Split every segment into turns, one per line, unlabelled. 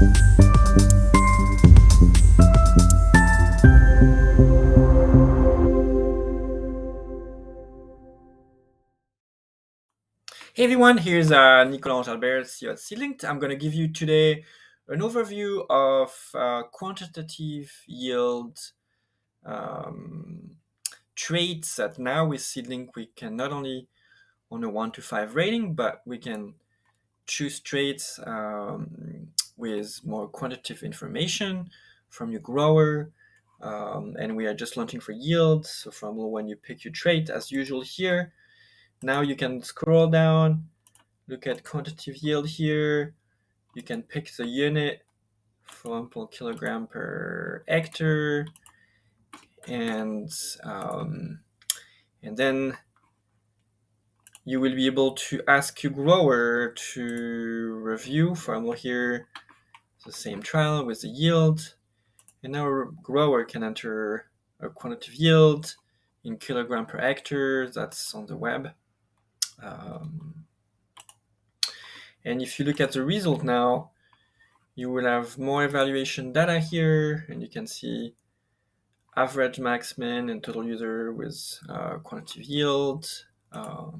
Hey everyone, here's Nicolas Albert, CEO at SeedLinked. I'm going to give you today an overview of quantitative yield traits that now with SeedLinked we can not only on a 1 to 5 rating, but we can choose traits with more quantitative information from your grower. And we are just launching for yield. So from when you pick your trait, as usual here, now you can scroll down, look at quantitative yield here. You can pick the unit, for example, kilogram per hectare, and then you will be able to ask your grower to review, for example, here the same trial with the yield, and now our grower can enter a quantitative yield in kilogram per hectare. That's on the web. And if you look at the result now, you will have more evaluation data here, and you can see average, max, min, and total user with quantitative yield. I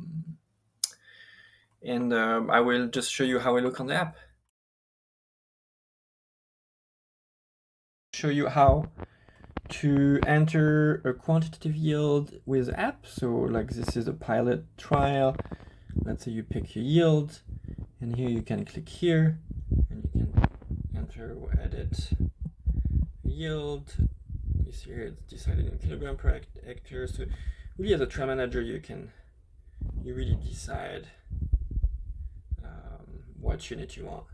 will just show you how I look on the app. Show you how to enter a quantitative yield with the app. So like this is a pilot trial. Let's say you pick your yield, and here you can click here, and you can enter or edit yield. You see here it's decided in kilogram per hectare. So really as a trial manager, you really decide what unit you want.